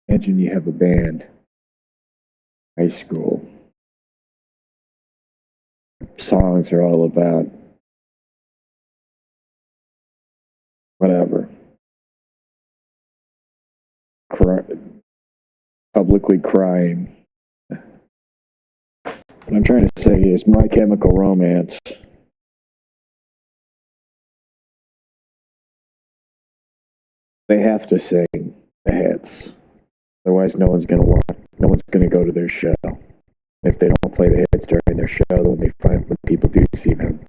Imagine you have a band, high school. Songs are all about whatever, cry, publicly crying. What I'm trying to say is My Chemical Romance. They have to sing the hits. Otherwise, no one's gonna go to their show. If they don't play the hits during their show, then they find when people do see them,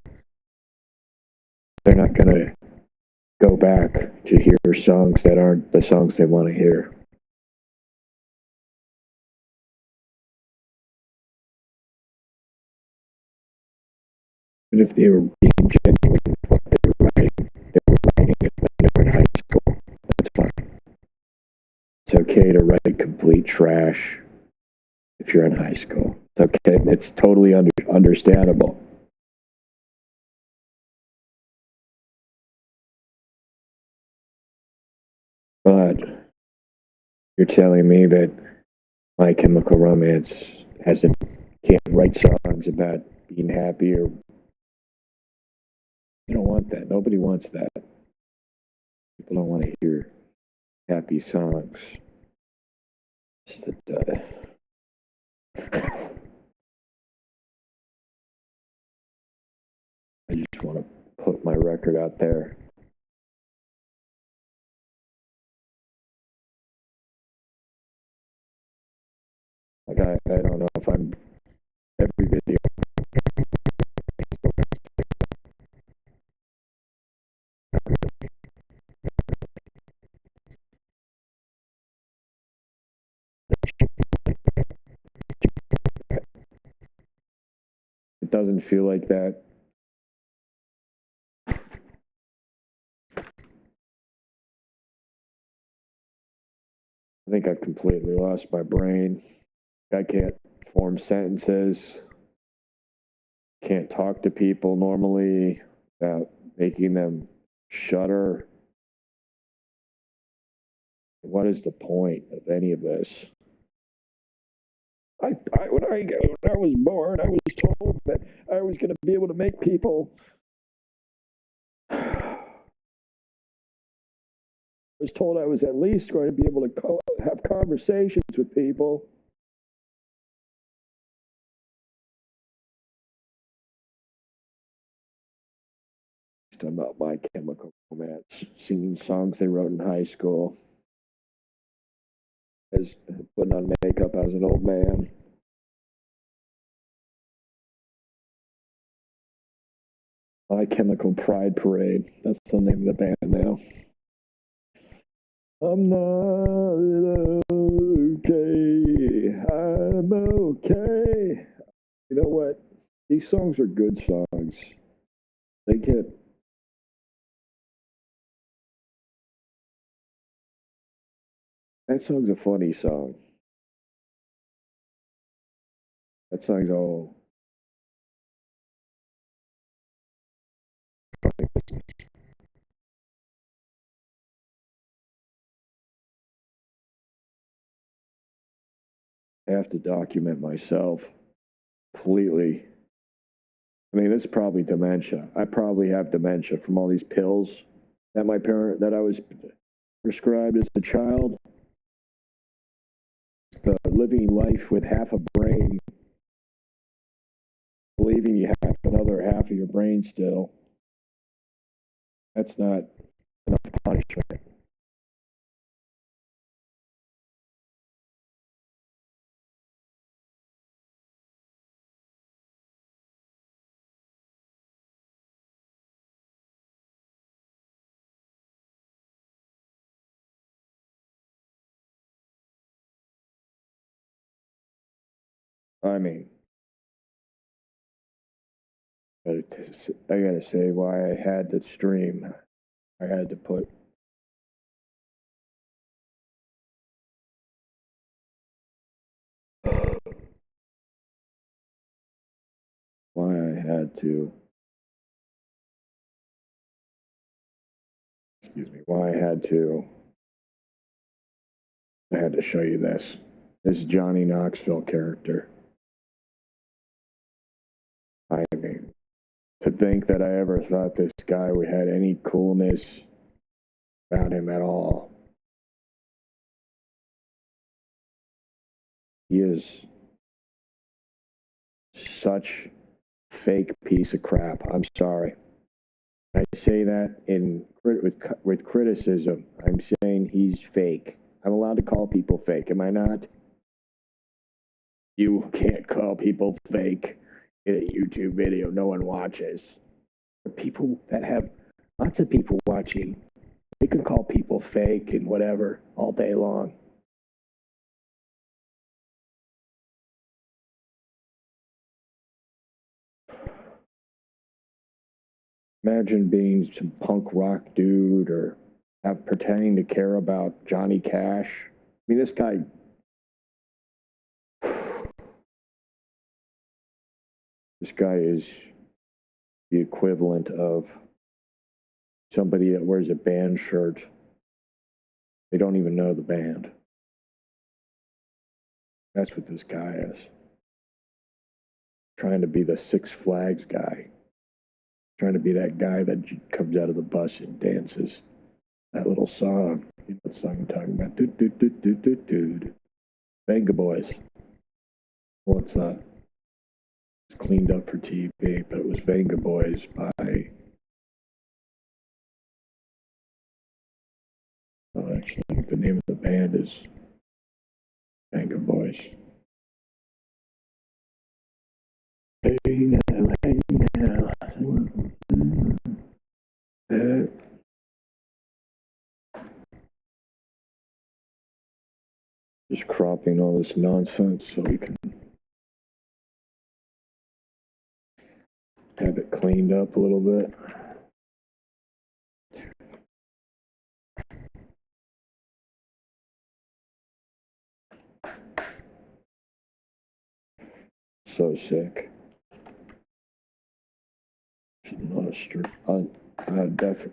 they're not gonna go back to hear songs that aren't the songs they want to hear. And if they were being genuine with what they were writing it when they were in high school. That's fine. It's okay to write complete trash if you're in high school. It's okay. It's totally understandable. But you're telling me that My Chemical Romance hasn't can't write songs about being happy or you don't want that. Nobody wants that. People don't want to hear happy songs. Just that, I just want to put my record out there. Like I don't know if I'm every video. It doesn't feel like that. I think I've completely lost my brain. I can't form sentences. Can't talk to people normally without making them shudder. What is the point of any of this? When I was born, I was told that I was going to be able to make people. I was told I was at least going to be able to have conversations with people. About My Chemical Romance, singing songs they wrote in high school, as putting on makeup as an old man. My Chemical Pride Parade. That's the name of the band now. I'm not okay. I'm okay. You know what? These songs are good songs. They get that song's a funny song. That song's all I have to document myself completely. I mean, this is probably dementia. I probably have dementia from all these pills that I was prescribed as a child. The living life with half a brain, believing you have another half of your brain still. That's not enough punishment. I mean, I gotta say why I had to stream. I had to put why I had to excuse me, why I had to show you this. This Johnny Knoxville character. I mean, to think that I ever thought this guy would had any coolness about him at all. He is such fake piece of crap. I'm sorry. I say that with criticism. I'm saying he's fake. I'm allowed to call people fake, am I not? You can't call people fake in a YouTube video no one watches. The people that have lots of people watching, they can call people fake and whatever all day long. Imagine being some punk rock dude or pretending to care about Johnny Cash. I mean, this guy, this guy is the equivalent of somebody that wears a band shirt. They don't even know the band. That's what this guy is. Trying to be the Six Flags guy. Trying to be that guy that comes out of the bus and dances. That little song. You know what song I'm talking about? Doot, doot, doot, doot, doot, doot. Venga Boys. Well, it's cleaned up for TV, but it was Venga Boys by. Well, actually, I think the name of the band is Venga Boys. Hey now, hey now. Just cropping all this nonsense so we can have it cleaned up a little bit. So sick.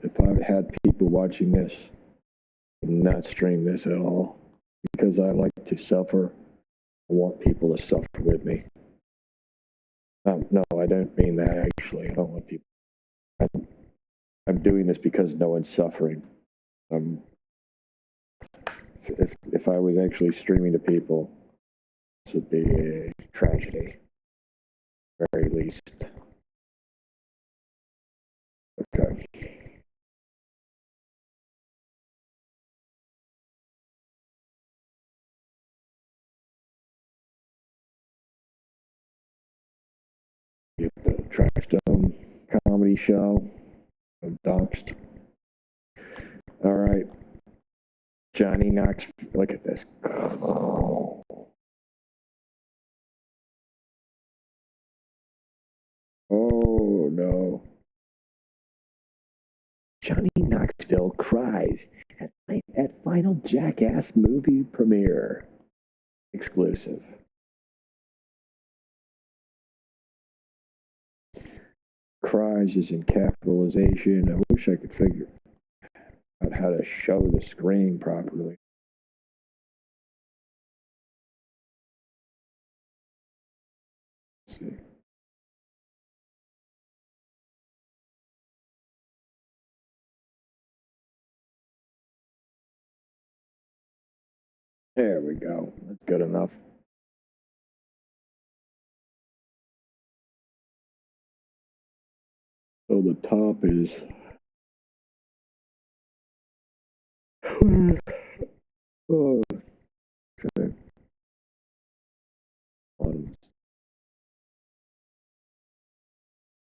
If I had people watching this, I would not stream this at all because I like to suffer. I want people to suffer with me. No, I don't mean that actually. I don't want people. I'm doing this because no one's suffering. Um, if I was actually streaming to people, this would be a tragedy, very least. Okay. Get the Trash Dome comedy show. I'm doxed. All right. Johnny Knox. Look at this. Oh no. Johnny Knoxville cries at final Jackass movie premiere. Exclusive. Cries is in capitalization. I wish I could figure out how to show the screen properly. Let's see. There we go. That's good enough. So the top is. Oh, okay.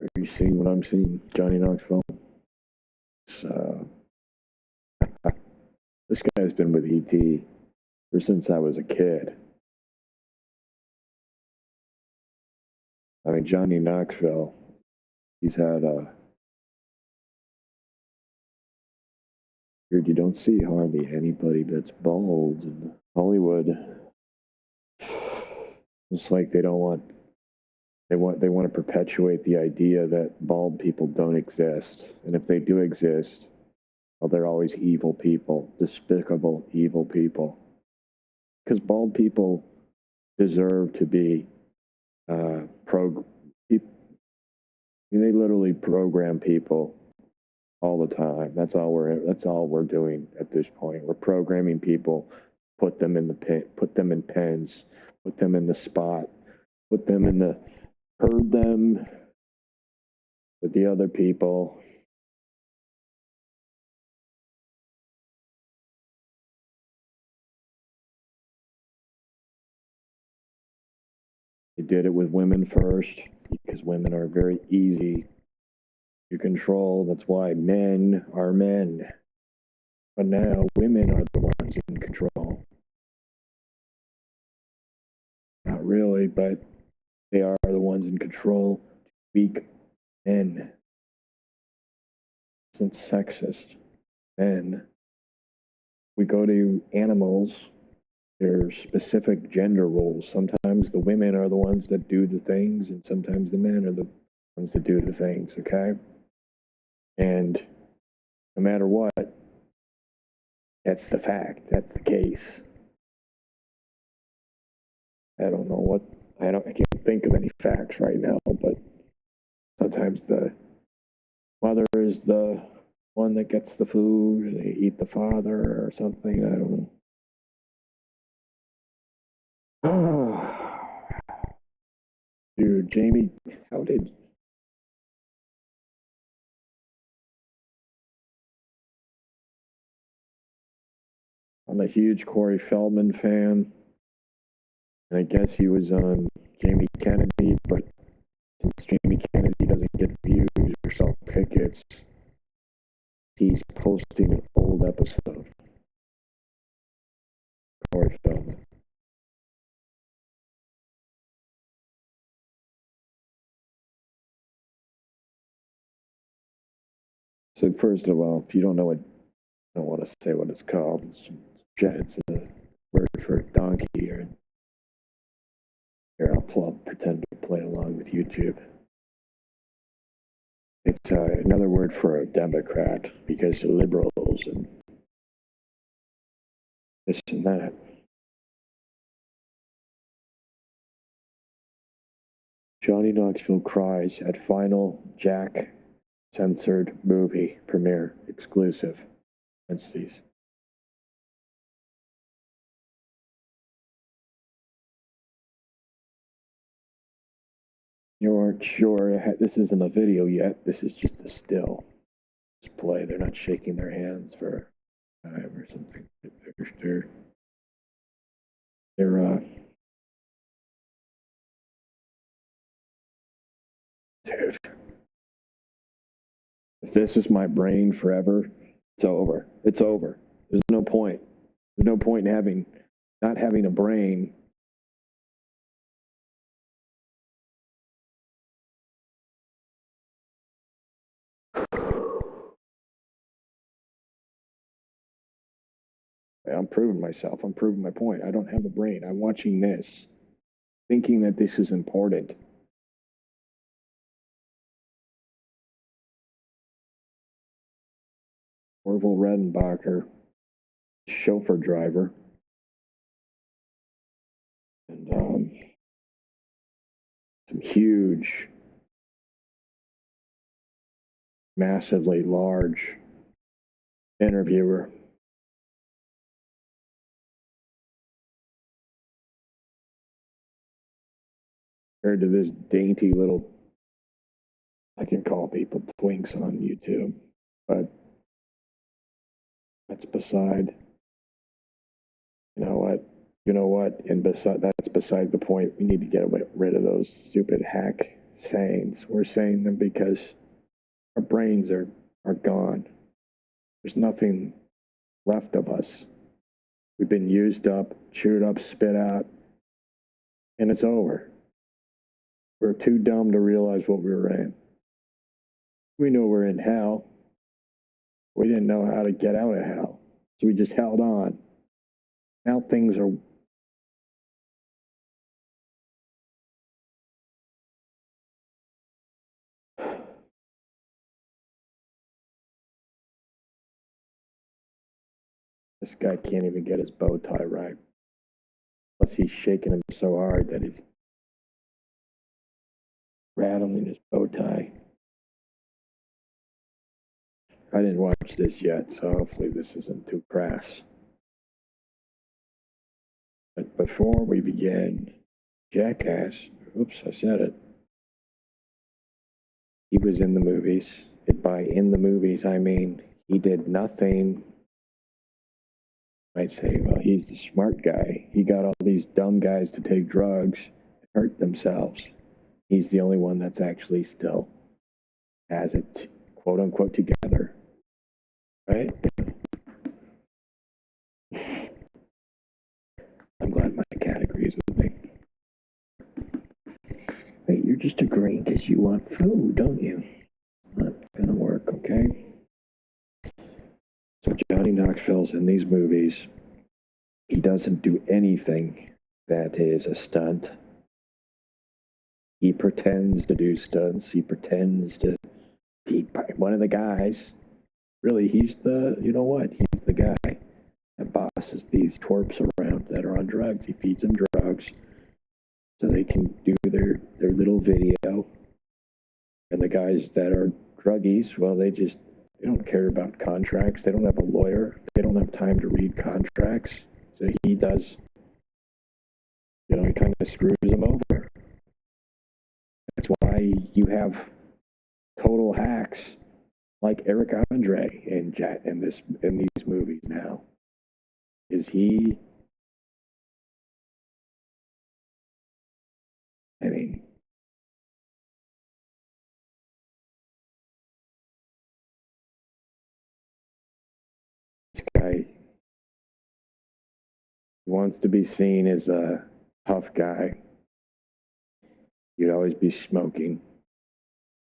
Are you seeing what I'm seeing, Johnny Knoxville? So, this guy's been with ET ever since I was a kid. I mean, Johnny Knoxville, he's had a you don't see hardly anybody that's bald in Hollywood. It's like they don't want they want to perpetuate the idea that bald people don't exist, and if they do exist, well, they're always evil people, despicable evil people. Because bald people deserve to be pro. They literally program people all the time. That's all we're doing at this point. We're programming people, put them in put them in pens, put them in the spot, put them in the herd them with the other people. They did it with women first because women are very easy to control. That's why men are men. But now women are the ones in control. Not really, but they are the ones in control. Weak men. It's sexist. Men. We go to animals, there's specific gender roles. Sometimes the women are the ones that do the things, and sometimes the men are the ones that do the things, okay? And no matter what, that's the fact. That's the case. I don't know what I can't think of any facts right now, but sometimes the mother is the one that gets the food, and they eat the father or something. I don't know. Dude, Jamie, how did I'm a huge Corey Feldman fan, and I guess he was on Jamie Kennedy, but since Jamie Kennedy doesn't get views or sell tickets, he's posting an old episode. Corey Feldman. So first of all, if you don't know what, I don't want to say what it's called. It's a word for donkey, or here I'll pretend to play along with YouTube. It's another word for a Democrat because liberals and this and that. Johnny Knoxville cries at final Jack censored movie premiere exclusive. Entities. You aren't sure this isn't a video yet. This is just a still display. They're not shaking their hands for time or something. They're dude. If this is my brain forever, it's over. It's over. There's no point. There's no point in not having a brain. I'm proving myself. I'm proving my point. I don't have a brain. I'm watching this, thinking that this is important. Orville Redenbacher, chauffeur driver, and some huge, massively large interviewer. Compared to this dainty little, I can call people twinks on YouTube, but that's beside, you know what, and that's beside the point. We need to get rid of those stupid hack sayings. We're saying them because our brains are gone. There's nothing left of us. We've been used up, chewed up, spit out, and it's over. We're too dumb to realize what we were in. We know we're in hell. We didn't know how to get out of hell. So we just held on. Now things are. This guy can't even get his bow tie right. Plus, he's shaking him so hard that he's rattling his bow tie. I didn't watch this yet, so hopefully this isn't too crass. But before we begin, Jackass, oops, I said it. He was in the movies. And by in the movies, I mean he did nothing. I'd say, well, he's the smart guy. He got all these dumb guys to take drugs and hurt themselves. He's the only one that's actually still has it, quote unquote, together. Right? I'm glad my cat agrees with me. Wait, you're just agreeing because you want food, don't you? Not gonna work, okay? So Johnny Knoxville's in these movies. He doesn't do anything that is a stunt. He pretends to do stunts. He pretends to be one of the guys. Really, he's the, you know what? He's the guy that bosses these twerps around that are on drugs. He feeds them drugs so they can do their little video. And the guys that are druggies, well, they don't care about contracts. They don't have a lawyer. They don't have time to read contracts. So he does, he kind of screws them over. That's why you have total hacks like Eric Andre in these movies now. Is he? I mean, this guy wants to be seen as a tough guy. He'd always be smoking.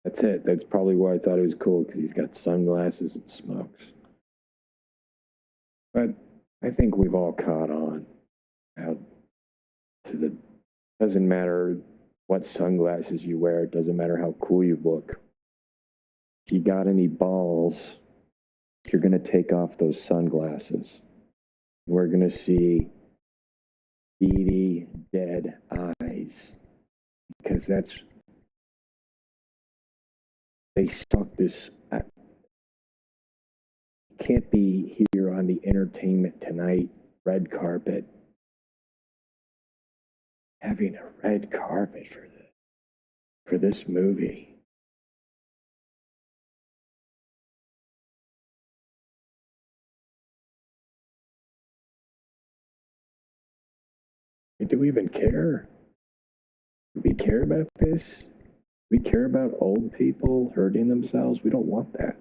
That's it. That's probably why I thought it was cool, because he's got sunglasses and smokes. But I think we've all caught on how doesn't matter what sunglasses you wear, it doesn't matter how cool you look. If you got any balls, you're going to take off those sunglasses. We're going to see beady, dead eyes. Because they suck this. Can't be here on the Entertainment Tonight red carpet, having a red carpet for this movie. Do we even care? Do we care about this? Do we care about old people hurting themselves? We don't want that.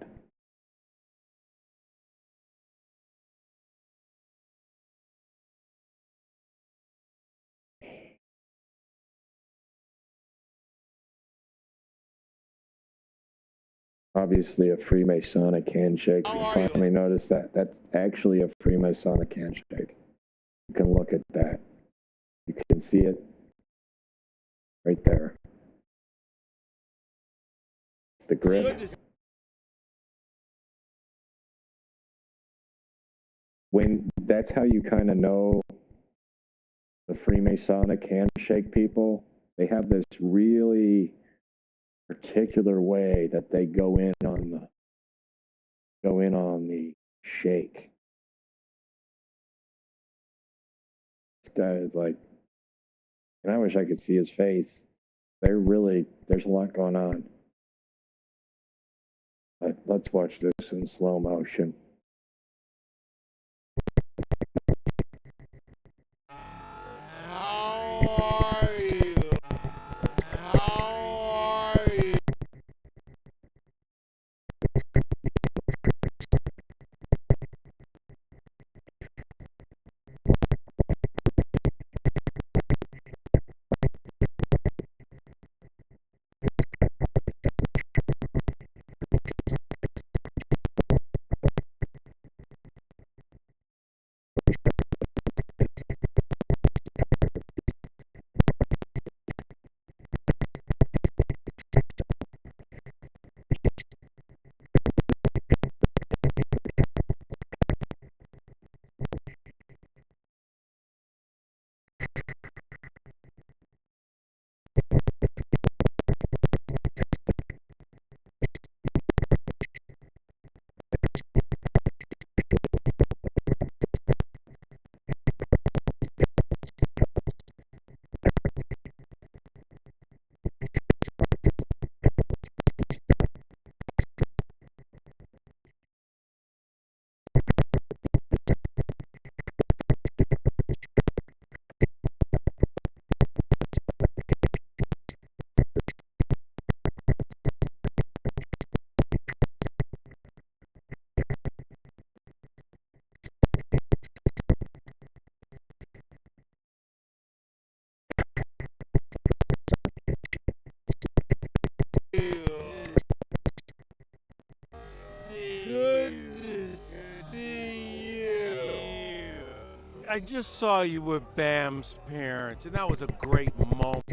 Obviously, a Freemasonic handshake. You finally noticed that. That's actually a Freemasonic handshake. You can look at that. You can see it right there. The grip. When that's how you kind of know the Freemasonic handshake people. They have this really particular way that they go in on the shake. This guy is like, and I wish I could see his face. There's a lot going on. But let's watch this in slow motion. How are you? How are you? Good to see you. I just saw you with Bam's parents, and that was a great moment.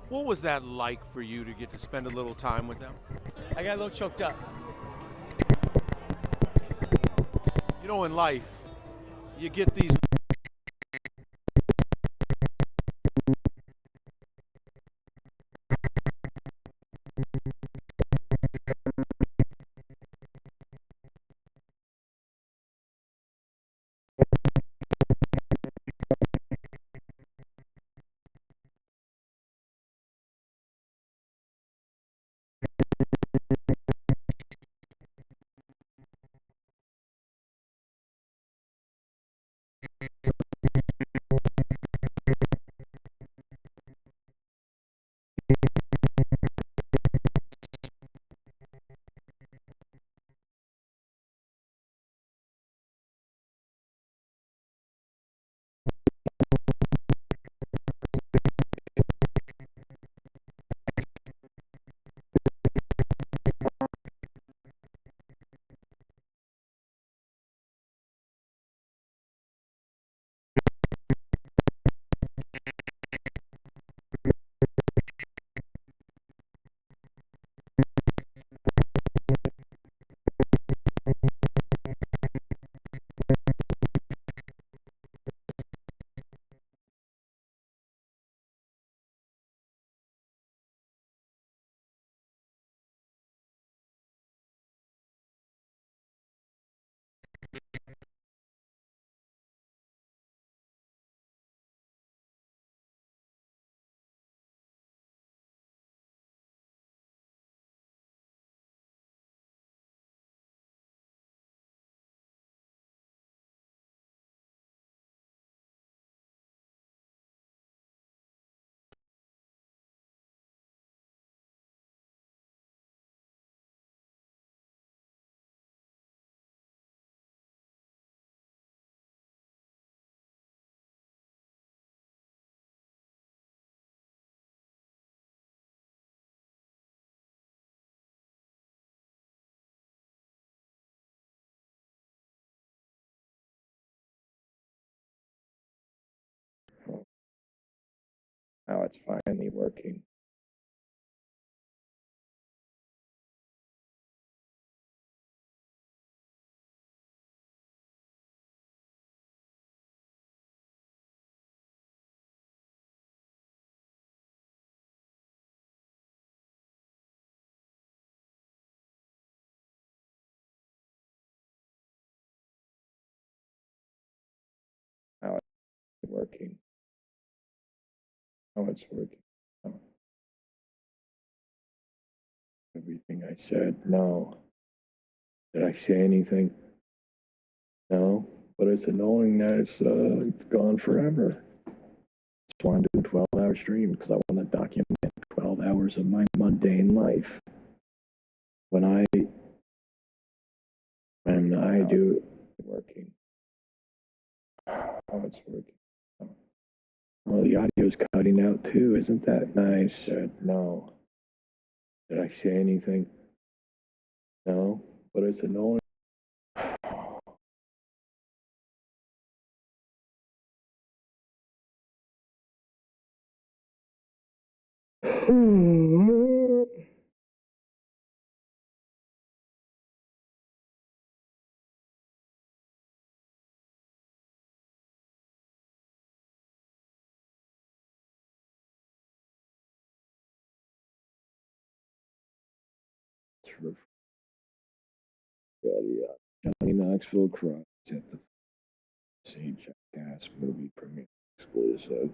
What was that like for you to get to spend a little time with them? I got a little choked up. You know, in life, you get these Now it's finally working. Now it's working. Now it's working. Oh, everything I said. No. Did I say anything? No. But it's annoying that it's gone forever. Just want to do a 12-hour stream because I want to document 12 hours of my mundane life. When I do working. Oh, it's working. Oh, the audio's cutting out too. Isn't that nice? No. Did I say anything? No. But it's annoying. Johnny Knoxville cries at the St. Jackass movie premiere exclusive.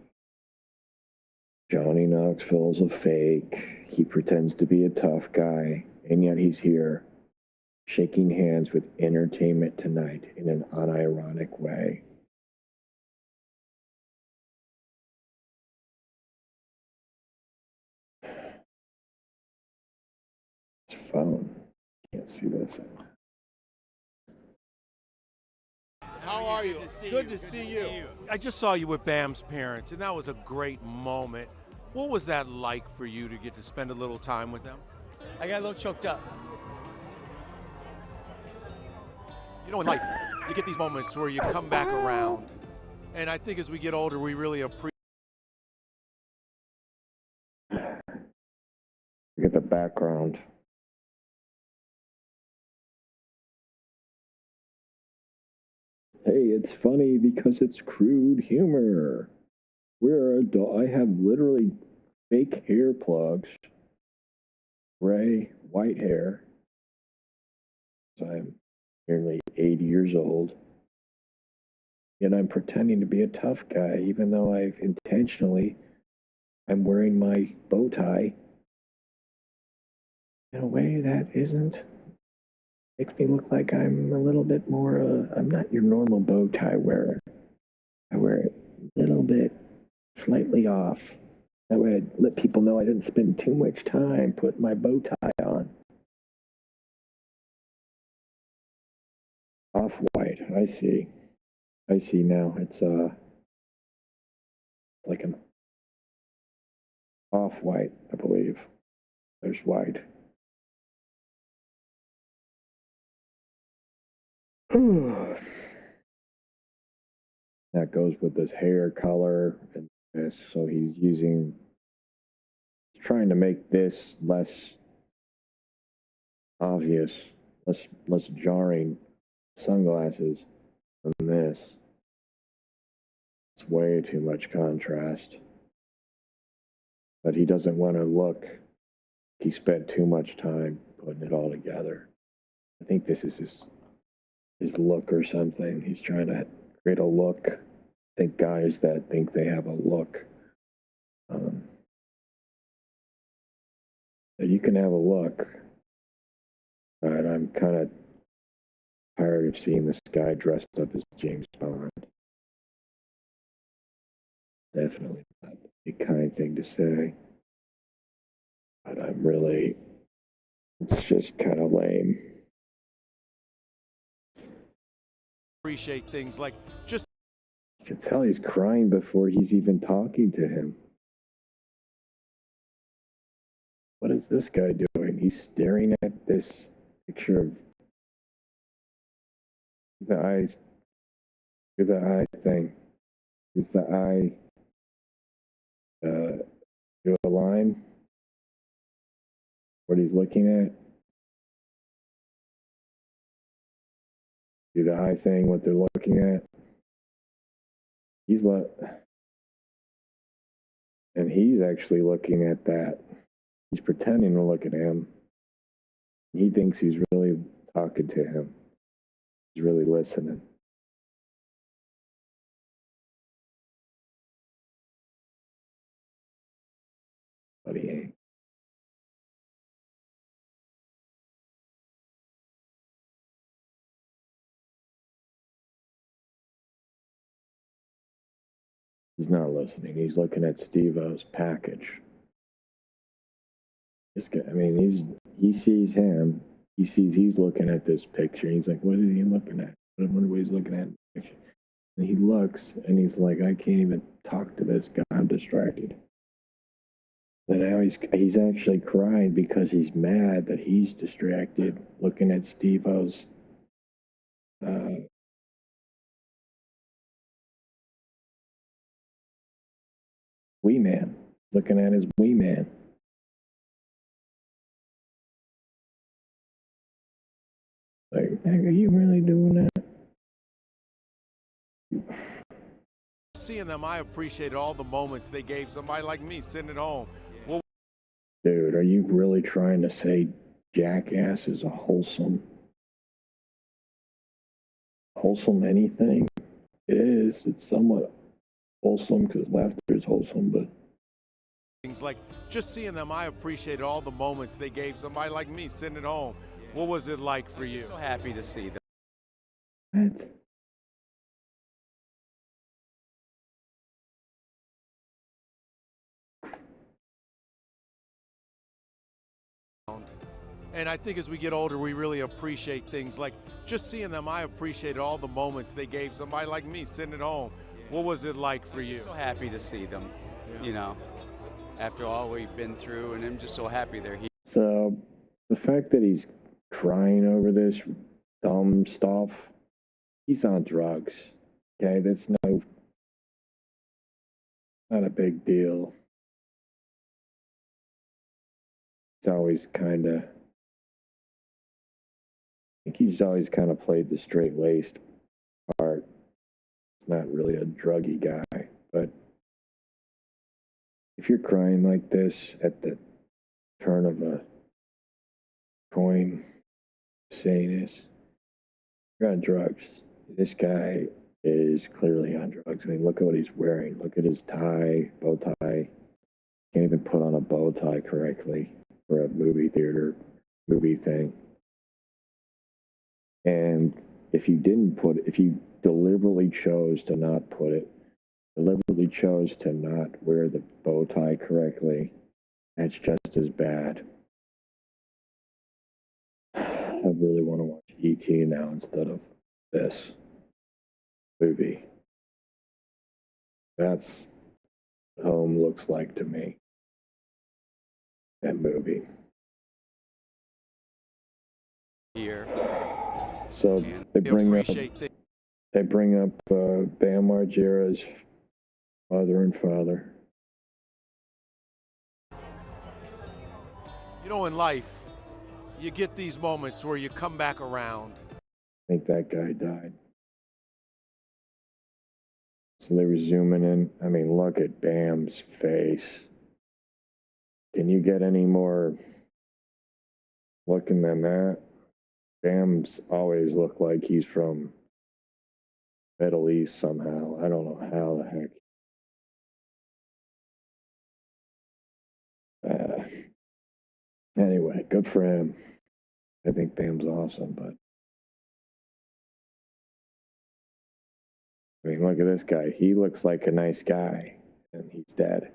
Johnny Knoxville's a fake. He pretends to be a tough guy, and yet he's here, shaking hands with Entertainment Tonight in an unironic way. It's phone. Can't see this. How are you? Good to see you. I just saw you with Bam's parents, and that was a great moment. What was that like for you to get to spend a little time with them? I got a little choked up. You know, in life, you get these moments where you come back around. And I think as we get older, we really appreciate. Look at the background. Hey, it's funny because it's crude humor. We're adult. I have literally fake hair plugs, gray, white hair. So I'm nearly 80 years old. And I'm pretending to be a tough guy, even though I'm wearing my bow tie in a way that makes me look like I'm a little bit more, I'm not your normal bow tie wearer. I wear it a little bit slightly off. That way I'd let people know I didn't spend too much time putting my bow tie on. Off-white, I see. I see now. It's like an off-white, I believe. There's white. That goes with this hair color and this. So he's trying to make this less obvious, less jarring sunglasses than this. It's way too much contrast. But he doesn't want to look. He spent too much time putting it all together. I think this is his look or something. He's trying to create a look. I think guys that think they have a look. That you can have a look. But I'm kind of tired of seeing this guy dressed up as James Bond. Definitely not a kind thing to say. But it's just kind of lame. Appreciate things like just. You can tell he's crying before he's even talking to him. What is this guy doing? He's staring at this picture of the eyes. Do the eye thing. Is the eye do a line? What he's looking at? Do the eye thing, what they're looking at? And he's actually looking at that. He's pretending to look at him. He thinks he's really talking to him. He's really listening. But he ain't. He's not listening. He's looking at Steve-O's package. This guy, I mean, he sees him. He sees he's looking at this picture. He's like, what is he looking at? I wonder what he's looking at in the picture. And he looks and he's like, I can't even talk to this guy. I'm distracted. And now he's actually crying because he's mad that he's distracted looking at Steve-O's Wee Man, looking at his Wee Man. Like, are you really doing that? Seeing them, I appreciated all the moments they gave somebody like me sitting at home. Well, dude, are you really trying to say Jackass is a wholesome anything? It is. It's somewhat wholesome because laughter is wholesome, but things like just seeing them, I appreciated all the moments they gave somebody like me sitting at home. What was it like for you? So happy to see them. what? And I think as we get older, we really appreciate things like just seeing them. I appreciated all the moments they gave somebody like me sitting at home. What was it like for you? So happy to see them, Yeah. you know, after all we've been through, and I'm just so happy they're here. So the fact that he's crying over this dumb stuff, he's on drugs. Okay, that's not a big deal. It's always kind of, I think he's always kind of played the straight-laced part. Not really a druggy guy, but if you're crying like this at the turn of a coin, saying is you're on drugs. This guy is clearly on drugs. I mean, look at what he's wearing. Look at his tie, bow tie. Can't even put on a bow tie correctly for a movie theater movie thing. And if you deliberately chose to not put it, deliberately chose to not wear the bow tie correctly, that's just as bad. I really want to watch E.T. now instead of this movie. That's what home looks like to me. That movie. Here. So they bring up Appreciate Bam Margera's mother and father. You know, in life, you get these moments where you come back around. I think that guy died. So they were zooming in. I mean, look at Bam's face. Can you get any more looking than that? Bam's always looked like he's from Middle East somehow. I don't know how the heck. Anyway, good for him. I think Bam's awesome, but I mean, look at this guy. He looks like a nice guy, and he's dead.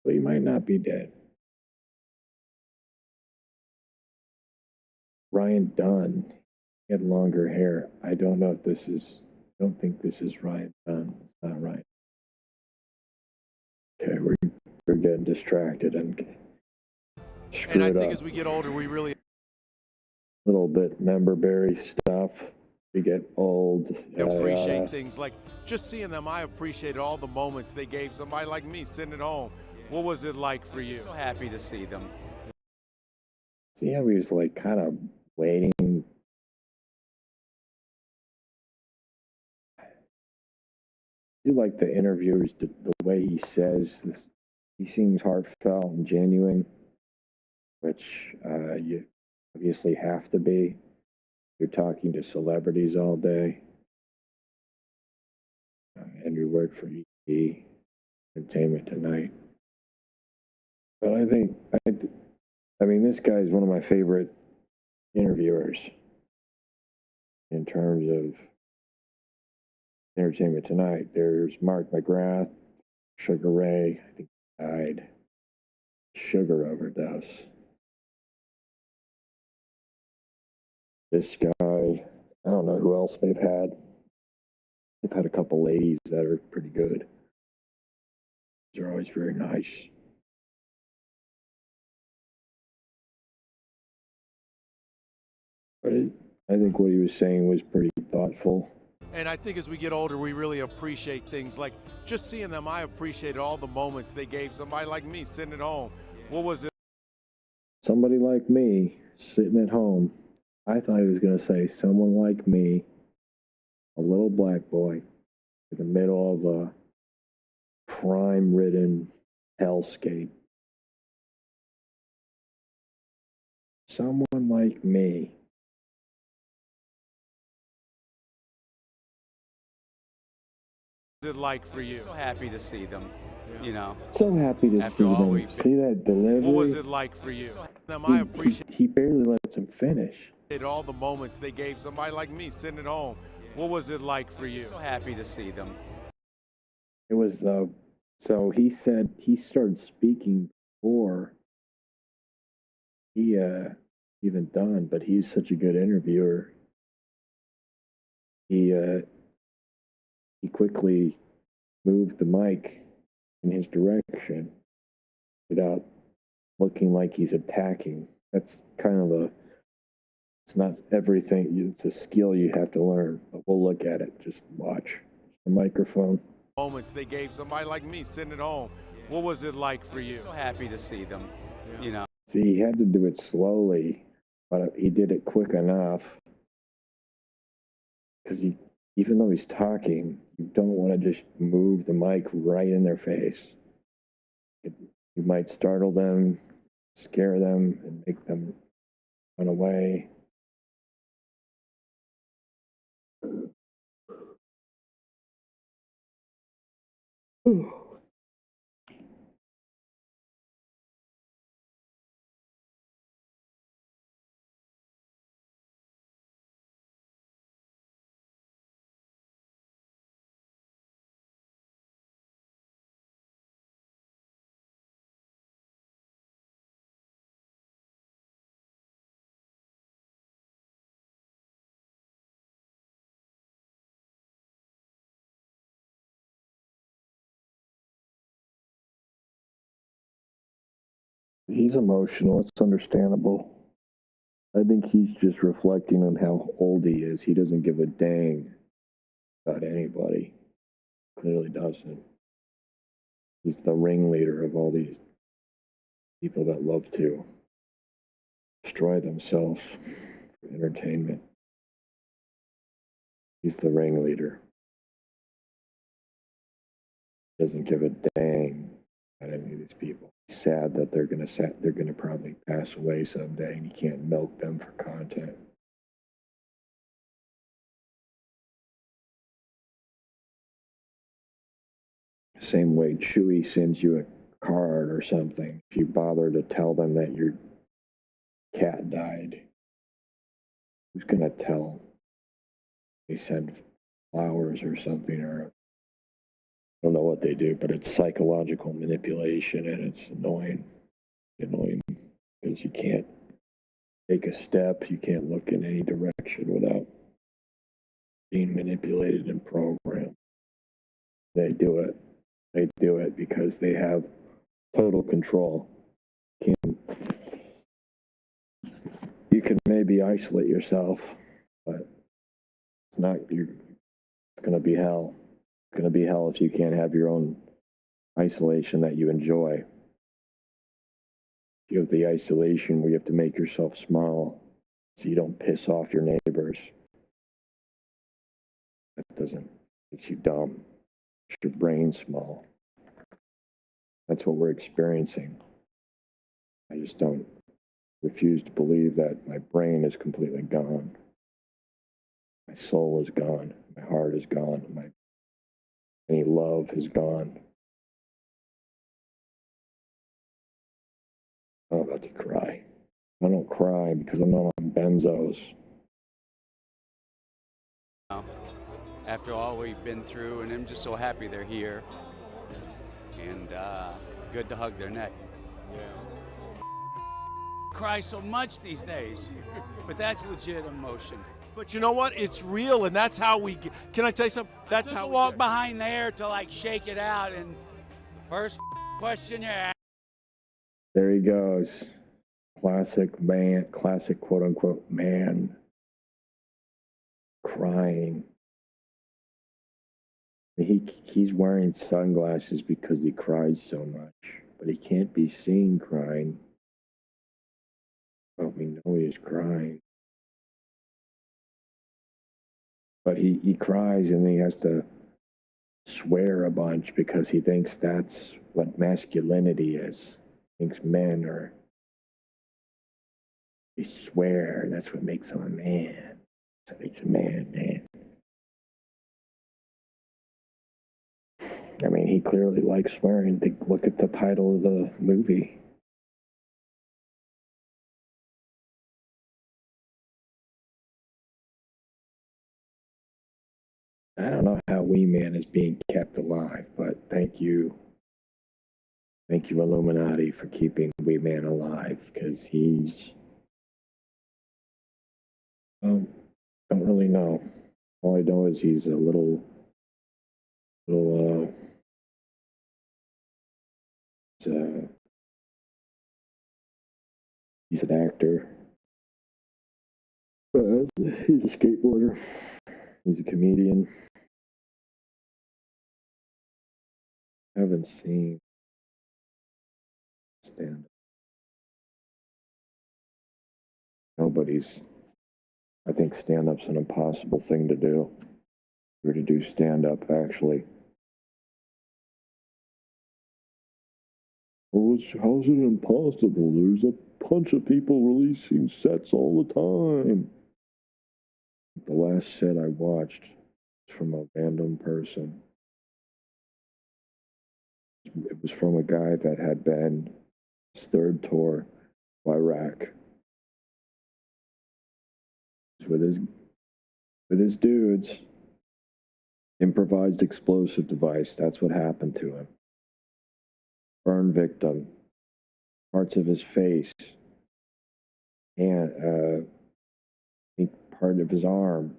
But he might not be dead. Ryan Dunn, he had longer hair. I don't know if this is, I don't think this is Ryan Dunn. It's not Ryan. Okay, we're getting distracted and screwed And I think up. as we get older, we really Little bit memberberry stuff. We get old. appreciate things like just seeing them. I appreciated all the moments they gave somebody like me sitting at home. What was it like for you? So happy to see them. See how he was like kind of waiting. I do like the interviews, the way he says. He seems heartfelt and genuine, which you obviously have to be. You're talking to celebrities all day. And you work for ET, Entertainment Tonight. But I mean, this guy is one of my favorite interviewers in terms of Entertainment Tonight. There's Mark McGrath, Sugar Ray, I think he died. Sugar overdose. This guy, I don't know who else they've had. They've had a couple ladies that are pretty good. They're always very nice. But I think what he was saying was pretty thoughtful. And I think as we get older, we really appreciate things like just seeing them. I appreciated all the moments they gave somebody like me sitting at home. What was it? Somebody like me sitting at home. I thought he was going to say someone like me, a little black boy, in the middle of a crime-ridden hellscape. Someone like me. What was it like for you? So happy to see them, you know. So happy to After see all them. we've See that delivery? What was it like for you? I appreciated He barely lets him finish. all the moments they gave somebody like me sitting at home. What was it like for you? So happy to see them. It was so he said he started speaking before he even done, but he's such a good interviewer. He quickly moved the mic in his direction without looking like he's attacking. That's kind of it's not everything, it's a skill you have to learn, but we'll look at it. Just watch the microphone. Moments they gave somebody like me sitting at home. What was it like for you? So happy to see them, you know. See, he had to do it slowly, but he did it quick enough because even though he's talking, you don't want to just move the mic right in their face. You might startle them, scare them, and make them run away. He's emotional. It's understandable. I think he's just reflecting on how old he is. He doesn't give a dang about anybody. Clearly doesn't. He's the ringleader of all these people that love to destroy themselves for entertainment. He's the ringleader. Doesn't give a dang about any of these people. He's sad that they're gonna probably pass away someday, and he can't milk them for content. Same way Chewy sends you a card or something. If you bother to tell them that your cat died, who's gonna tell? They send flowers or something, or I don't know what they do, but it's psychological manipulation, and it's annoying. Annoying because you can't take a step, you can't look in any direction without being manipulated and programmed. They do it. They do it because they have total control. You can maybe isolate yourself, but it's not. It's going to be hell. It's going to be hell if you can't have your own isolation that you enjoy. You have the isolation where you have to make yourself small so you don't piss off your neighbors. That doesn't make you dumb. Makes your brain small. That's what we're experiencing. I just don't refuse to believe that my brain is completely gone. My soul is gone. My heart is gone. Any love is gone. I'm about to cry. I don't cry because I'm not on benzos. After all we've been through, and I'm just so happy they're here. And good to hug their neck. Yeah. Cry so much these days, but that's legit emotion. But you know what? It's real, and that's how we get. Can I tell you something? That's Took how a we walk get. behind there to like shake it out, and the first question you ask. There he goes. Classic man, classic quote unquote man crying. He's wearing sunglasses because he cries so much, but he can't be seen crying. But we know he's crying. But he cries and he has to swear a bunch because he thinks that's what masculinity is. He thinks men are, they swear, that's what makes him a man. That makes a man, man. I mean, he clearly likes swearing. Look at the title of the movie. I don't know how Wee Man is being kept alive, but thank you. Thank you, Illuminati, for keeping Wee Man alive, because he's... don't really know. All I know is he's a little, he's an actor. He's a skateboarder. He's a comedian. I haven't seen stand-up. Nobody's. I think stand-up's an impossible thing to do. Or to do stand-up, actually. Well, how's it impossible? There's a bunch of people releasing sets all the time. The last set I watched was from a random person. It was from a guy that had been his third tour of Iraq. With his dudes, improvised explosive device. That's what happened to him. Burn victim. Parts of his face, and part of his arm.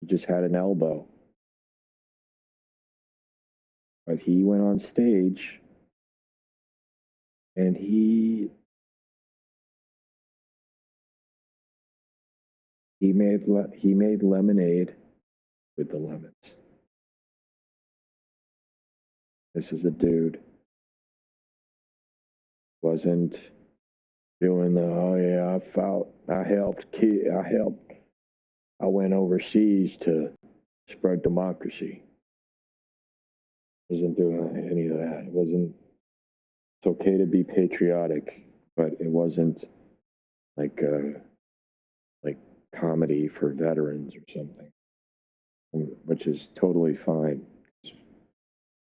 He just had an elbow. But he went on stage and he made lemonade with the lemons. This is a dude. Wasn't doing the, oh yeah, I went overseas to spread democracy. Wasn't doing any of that. It wasn't, it's okay to be patriotic, but it wasn't like comedy for veterans or something, which is totally fine.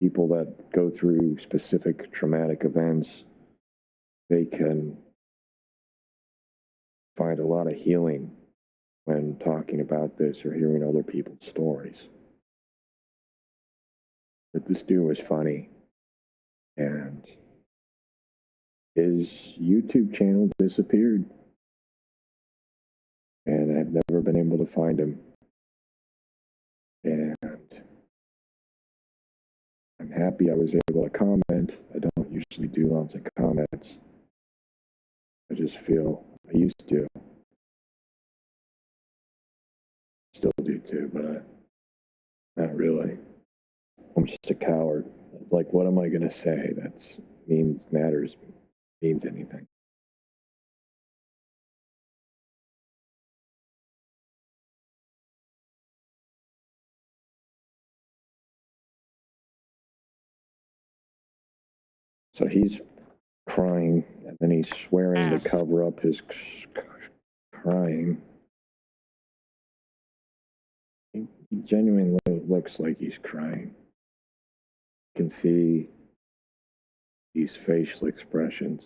People that go through specific traumatic events, they can find a lot of healing when talking about this or hearing other people's stories. But this dude was funny, and his YouTube channel disappeared, and I've never been able to find him. And I'm happy I was able to comment. I don't usually do lots of comments. I just feel I used to. Still do too, but not really. I'm just a coward. Like, what am I going to say that means anything? So he's crying, and then he's swearing to cover up his crying. He genuinely looks like he's crying. You can see these facial expressions.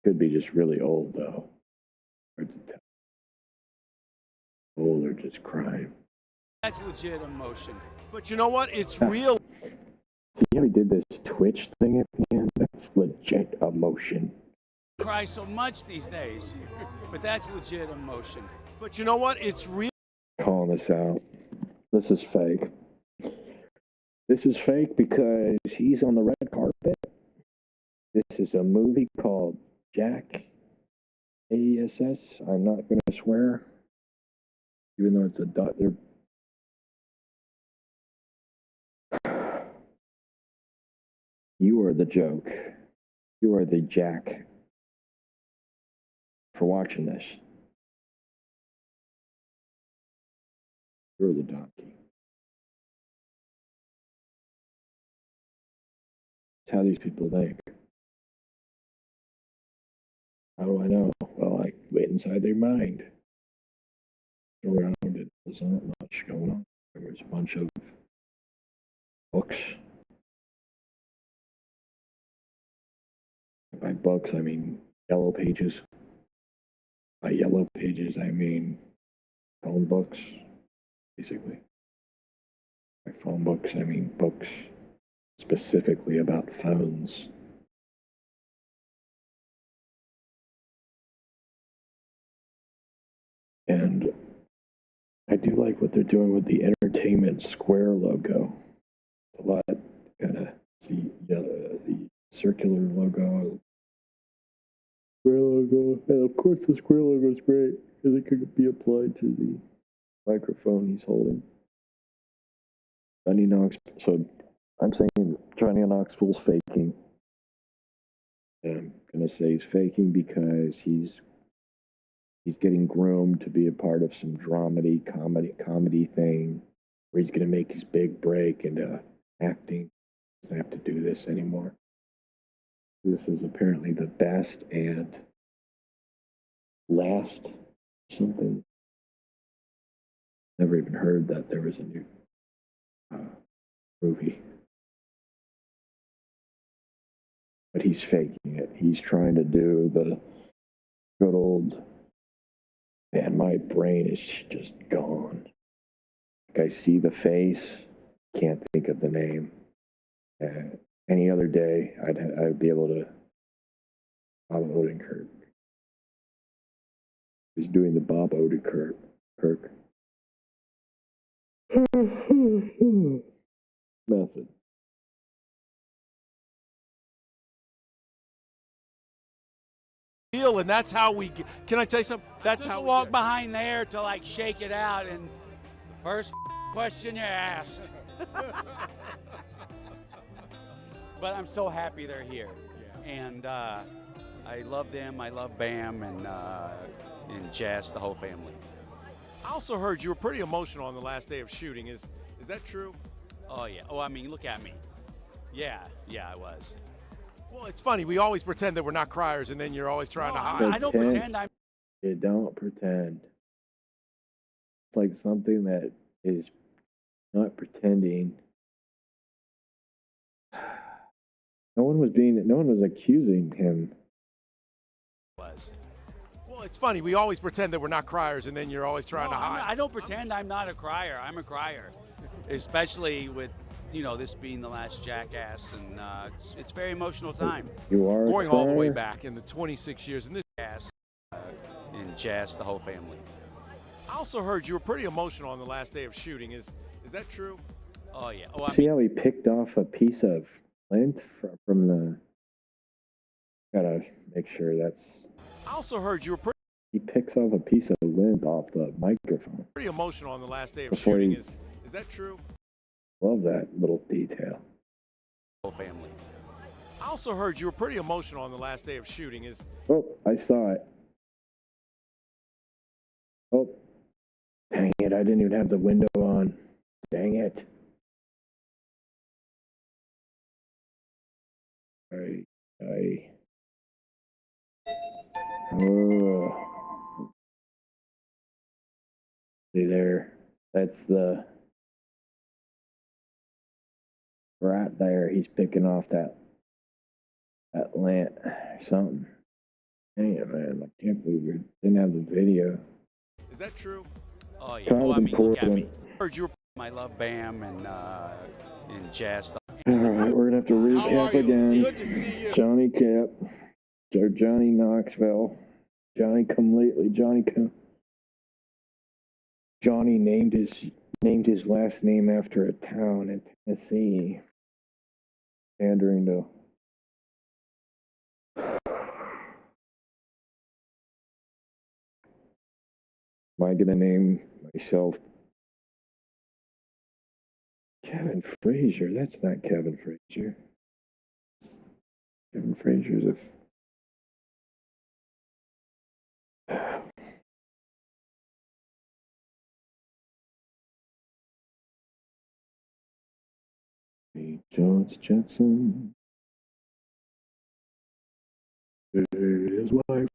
Could be just really old, though. Hard to tell. Old or just crying. That's legit emotion. But you know what? It's real. See, he did this Twitch thing at the end? That's legit emotion. Cry so much these days, but that's legit emotion. But you know what? It's real. Calling this out. This is fake. This is fake because he's on the red carpet. This is a movie called Jack ASS. I'm not going to swear, even though it's a dot. You are the joke. You are the Jack for watching this. You're the donkey. It's how these people think. How do I know? Well, I went inside their mind. Around it, there's not much going on. There was a bunch of books. By books, I mean yellow pages. By yellow pages, I mean phone books, basically. By phone books, I mean books specifically about phones. And I do like what they're doing with the Entertainment Square logo. A lot, kind of see the circular logo, square logo, and of course the square logo is great because it could be applied to the microphone he's holding. Johnny Knoxville. So I'm saying Johnny Knoxville's faking. And I'm gonna say he's faking because he's getting groomed to be a part of some comedy thing where he's gonna make his big break into acting. He doesn't have to do this anymore. This is apparently the best and last something. Never even heard that there was a new movie. But he's faking it. He's trying to do the good old, man, my brain is just gone. Like I see the face, can't think of the name. Any other day, I'd be able to. Bob Odenkirk. He's doing the Bob Odenkirk. Method. And that's how we get. Can I tell you something? That's how we walk get. behind there to like shake it out, and the first question you asked. But I'm so happy they're here, and I love them. I love Bam and Jess, the whole family. I also heard you were pretty emotional on the last day of shooting. Is that true? Oh yeah. Oh, I mean, look at me. Yeah, I was. Well, it's funny. We always pretend that we're not criers, and then you're always trying to hide. I don't pretend I'm. You don't pretend. It's like something that is not pretending. No one was accusing him. Was. Well, it's funny. We always pretend that we're not criers, and then you're always trying to hide. I don't pretend I'm not a crier. I'm a crier, especially with this being the last Jackass, and it's very emotional time. You are going all the way back in the 26 years in this Jazz, and Jess, the whole family. I also heard you were pretty emotional on the last day of shooting. Is that true? Oh yeah. See how he picked off a piece of lint from the. Gotta make sure that's. I also heard you were pretty. He picks off a piece of lint off the microphone. Pretty emotional on the last day of shooting. Is that true? Love that little detail. Whole family. I also heard you were pretty emotional on the last day of shooting. Oh, I saw it. Oh, dang it! I didn't even have the window on. Dang it! Oh. See there? That's the. Right there, he's picking off that lint or something. Dang it, man! I can't believe we didn't have the video. Is that true? Oh yeah. Oh, I mean, look at me. I heard you were. I love Bam and Jess. All right, we're gonna have to recap again. Good to see you. Johnny Cap, or Johnny Knoxville, Johnny Come Lately, Johnny named his last name after a town in Tennessee, pandering to. Am I gonna name myself Kevin Frazier? That's not Kevin Frazier. Kevin Frazier's a. Jones Jetson. His wife.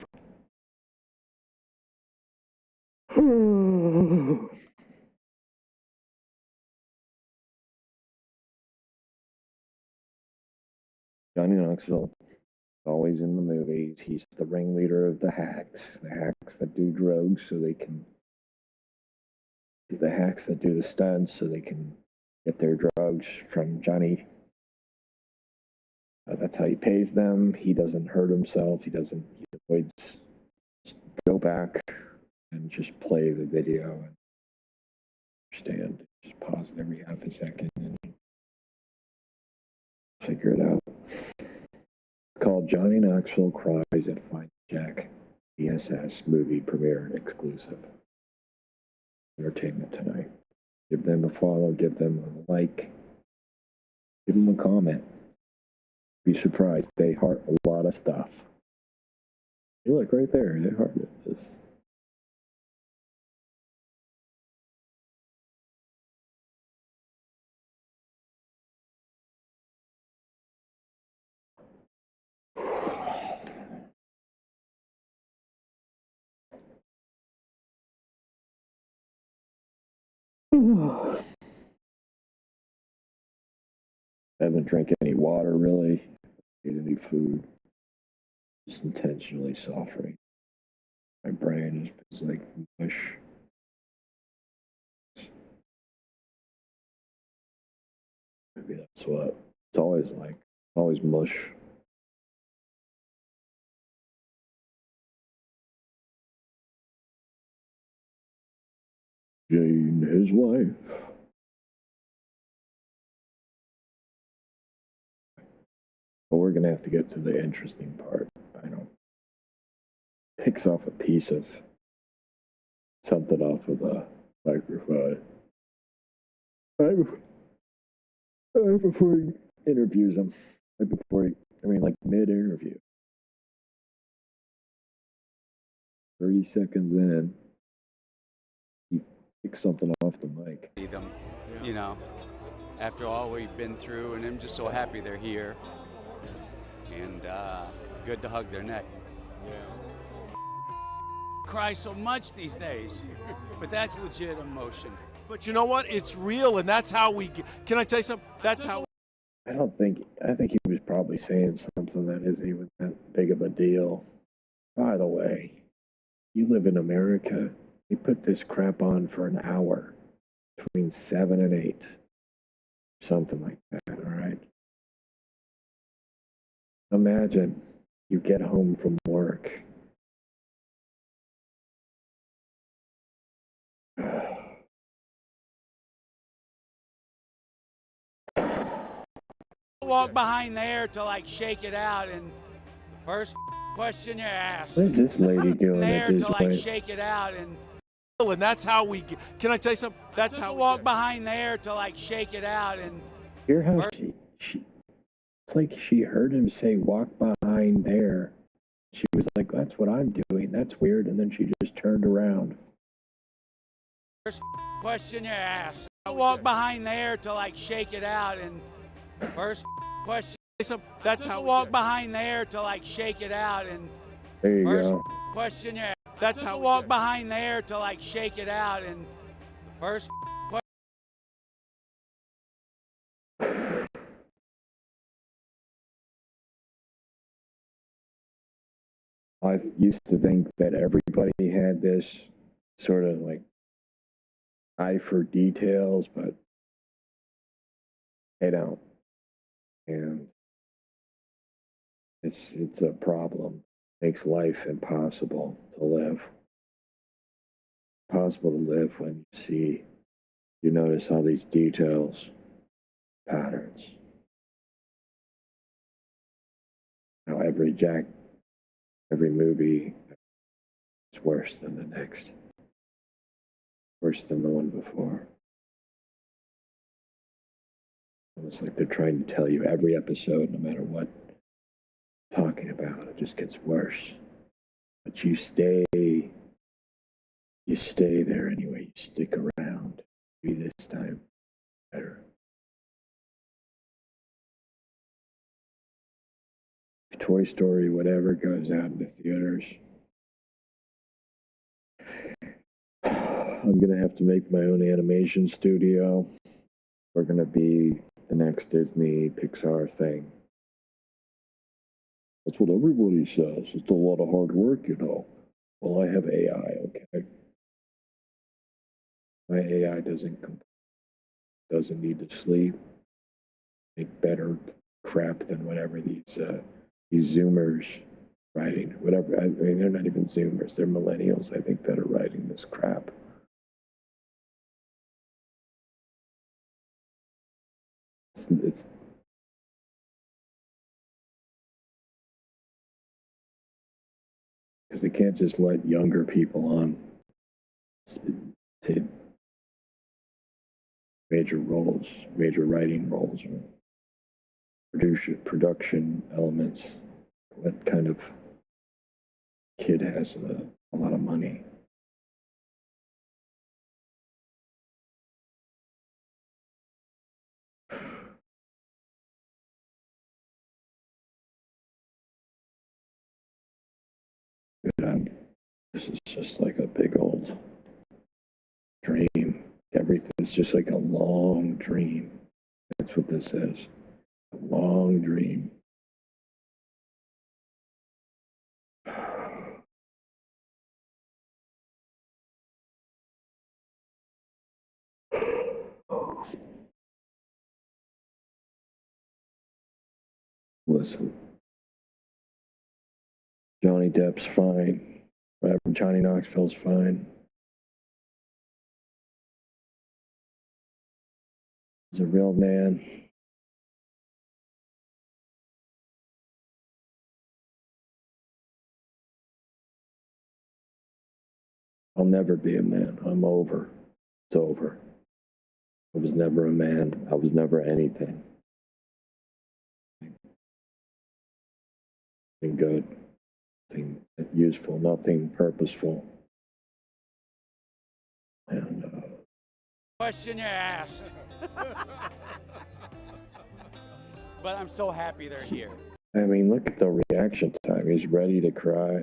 Johnny Knoxville, always in the movies. He's the ringleader of the hacks that do drugs so they can, the hacks that do the stunts so they can get their drugs from Johnny. That's how he pays them. He doesn't hurt himself. He avoids, go back and just play the video and understand. Just pause it every half a second and figure it out. It's called Johnny Knoxville Cries at Finding Jack, ESS movie premiere exclusive. Entertainment Tonight. Give them a follow, give them a like, give them a comment. Be surprised, they heart a lot of stuff. You look right there, they heart it. I haven't drank any water really, ate any food, just intentionally suffering. My brain is like mush. Maybe that's what it's always like, always mush. Jane, his wife. But we're gonna have to get to the interesting part. I know. Picks off a piece of something off of the microphone. Right before he interviews him. Right before he, like mid-interview. 30 seconds in, he picks something off the mic. See them, you know, after all we've been through, and I'm just so happy they're here. And good to hug their neck. Yeah. Cry so much these days, but that's legit emotion. But you know what? It's real, and that's how we. Can I tell you something? That's how. I think he was probably saying something that isn't even that big of a deal. By the way, you live in America. They put this crap on for an hour, between 7 and 8, something like that. All right. Imagine you get home from work. Walk behind there to like shake it out, and the first question you ask. What is this lady doing there at this to like point? shake it out, and that's how we. Can I tell you something? That's how. Walk behind there to like shake it out, and hear how she it's like she heard him say walk behind there. She was like, that's what I'm doing. That's weird. And then she just turned around. First question you ask. Walk behind there to like shake it out, and the first question. That's how. Walk behind there to like shake it out, and there you first go. question you ask. That's how. Walk behind there to like shake it out, and the first question. I used to think that everybody had this sort of like eye for details, but they don't. and it's a problem. Makes life impossible to live. Possible to live when you notice all these details, patterns. Now every movie is worse than the next, worse than the one before. It's like they're trying to tell you every episode, no matter what talking about, it just gets worse. But you stay there anyway. You stick around. Maybe this time better. If Toy Story, whatever, goes out into theaters, I'm gonna have to make my own animation studio. We're gonna be the next Disney Pixar thing. That's what everybody says. It's a lot of hard work, you know. Well, I have AI, okay? My AI doesn't need to sleep. Make better crap than whatever these Zoomers writing. Whatever. I mean, they're not even Zoomers. They're millennials, I think, that are writing this crap. It's because they can't just let younger people on to major roles, major writing roles, or production elements. What kind of kid has a lot of money? This is just like a big old dream. Everything's just like a long dream. That's what this is. A long dream. Listen, Johnny Depp's fine. Whatever, Johnny Knoxville's fine. He's a real man. I'll never be a man. I'm over. It's over. I was never a man. I was never anything. Nothing good. Nothing useful. Nothing purposeful. And Question you asked. But I'm so happy they're here. I mean, look at the reaction time. He's ready to cry.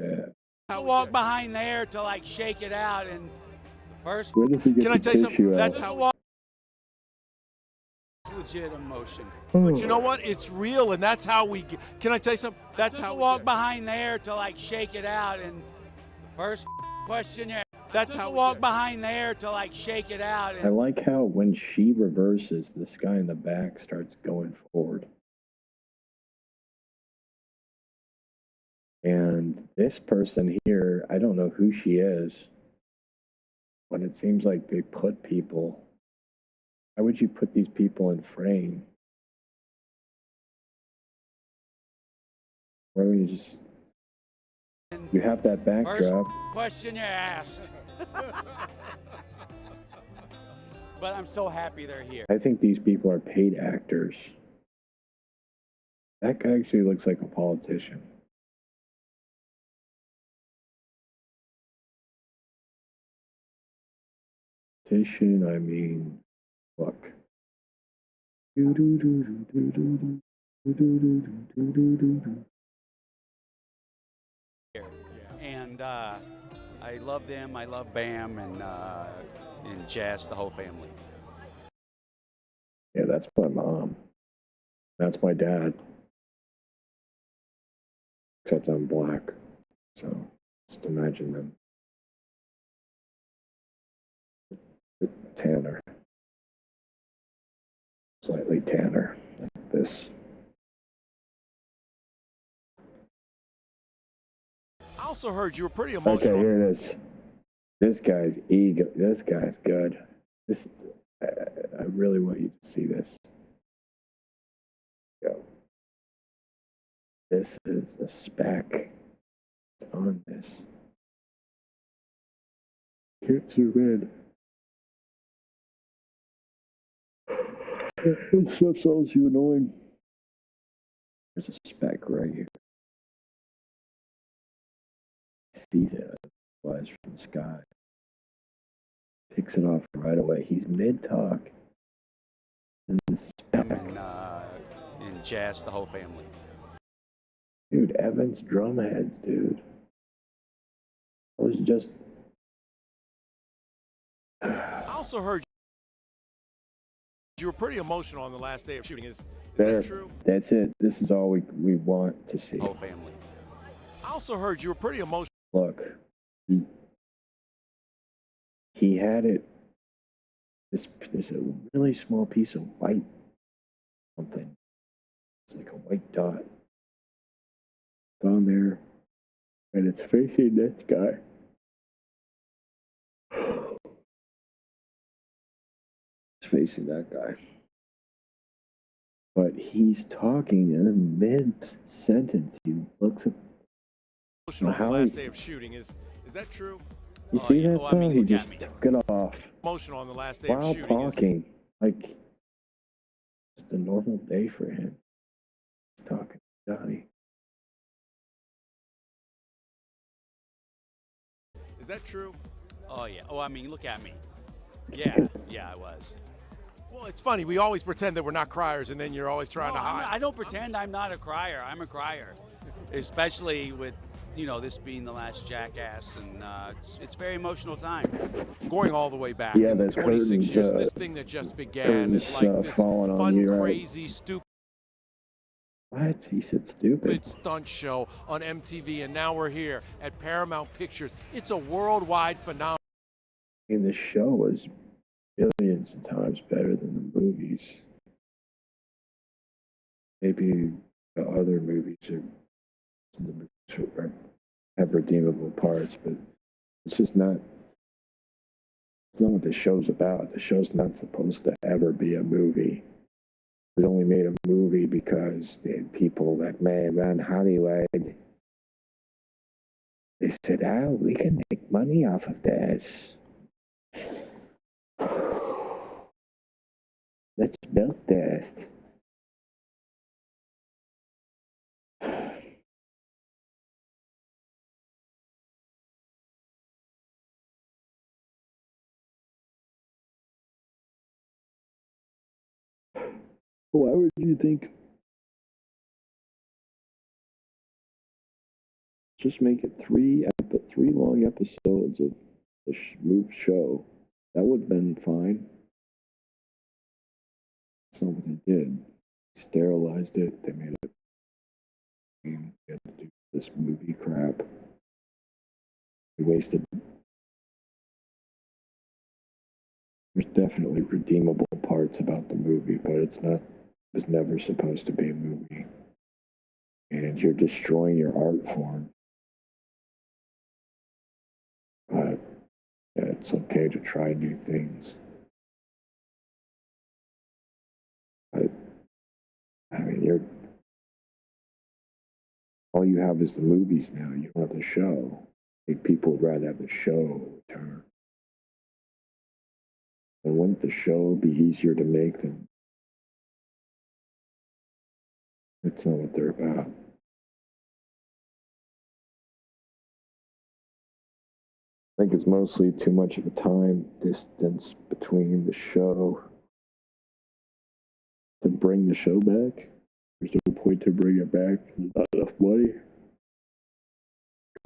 I walk behind there to like shake it out, and the first. Where does he get Can the I tell you something? tissue out? That's how. Legit emotion. But you know what? It's real, and that's how we get. Can I tell you something? That's how we walk get. behind there to like shake it out, and the first question you. That's how we walk get. behind there to like shake it out. And I like how when she reverses, this guy in the back starts going forward. And this person here, I don't know who she is, but it seems like they put people. Why would you put these people in frame? Why would you just? You have that backdrop. First question you asked. But I'm so happy they're here. I think these people are paid actors. That guy actually looks like a politician. Politician, I mean, look. And I love them. I love Bam and Jess, the whole family. Yeah, that's my mom. That's my dad. Except I'm black. So just imagine them. Tanner. Slightly tanner. Like this. also heard you were pretty Okay, emotional. here it is. This guy's ego. This guy's good. This. I really want you to see this. Go. This is a spec on this. Can't zoom in. This stuff sounds you annoying. There's a speck right here. Sees it. Flies from the sky. Picks it off right away. He's mid-talk. And the speck. And Jazz, the whole family. Dude, Evans drumheads, dude. I was just. I also heard you were pretty emotional on the last day of shooting. Is There, that true? that's it. This is all we want to see. Whole family. I also heard you were pretty emotional. Look, he had it. There's a really small piece of white something. It's like a white dot. It's on there, and it's facing this guy. It's facing that guy. But he's talking in mid-sentence. He looks at Emotional on the last day of shooting. Is that true? You see that? Well, I mean, he look just at me. took it off Emotional on the last day while of shooting. talking. Like, just a normal day for him. He's talking to Johnny. Is that true? Oh yeah. Oh, I mean, look at me. Yeah, I was. Well, it's funny. We always pretend that we're not criers, and then you're always trying to hide. I don't pretend I'm not a crier. I'm a crier, especially with this being the last Jackass, and it's a very emotional time. Going all the way back, Yeah, in the the 26 curtains, years, this thing that just began is curtains, like this falling on fun, you, right? crazy, stupid What? He said stupid. stunt show on MTV, and now we're here at Paramount Pictures. It's a worldwide phenomenon. And the show was billions of times better than the movies. Maybe the other movies have redeemable parts, but it's just not. It's not what the show's about. The show's not supposed to ever be a movie. It was only made a movie because the people that run Hollywood, they said, "Oh, we can make money off of this. Let's build this." Why would you think? Just make it three long episodes of the show. That would have been fine. That's not what they did. They sterilized it. They made it. They had to do this movie crap. They wasted. There's definitely redeemable parts about the movie, but it's not. It was never supposed to be a movie. And you're destroying your art form. But yeah, it's okay to try new things. I mean, all you have is the movies now. You don't have the show. I think people would rather have the show return. And wouldn't the show be easier to make than? That's not what they're about. I think it's mostly too much of a time distance between the show to bring the show back. There's no point to bring it back. There's not enough money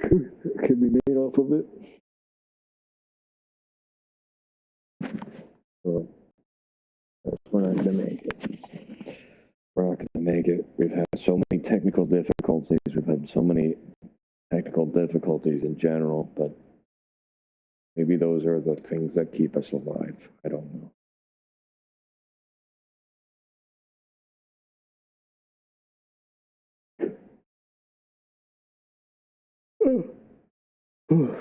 can be made off of it. So we're not gonna make it. We're not gonna make it. We've had so many technical difficulties. We've had so many technical difficulties in general, but maybe those are the things that keep us alive. I don't know. Whew.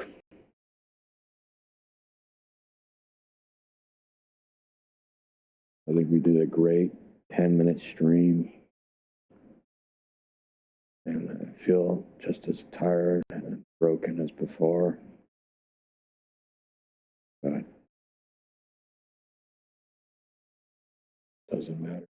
I think we did a great 10-minute stream, and I feel just as tired and broken as before. But it doesn't matter.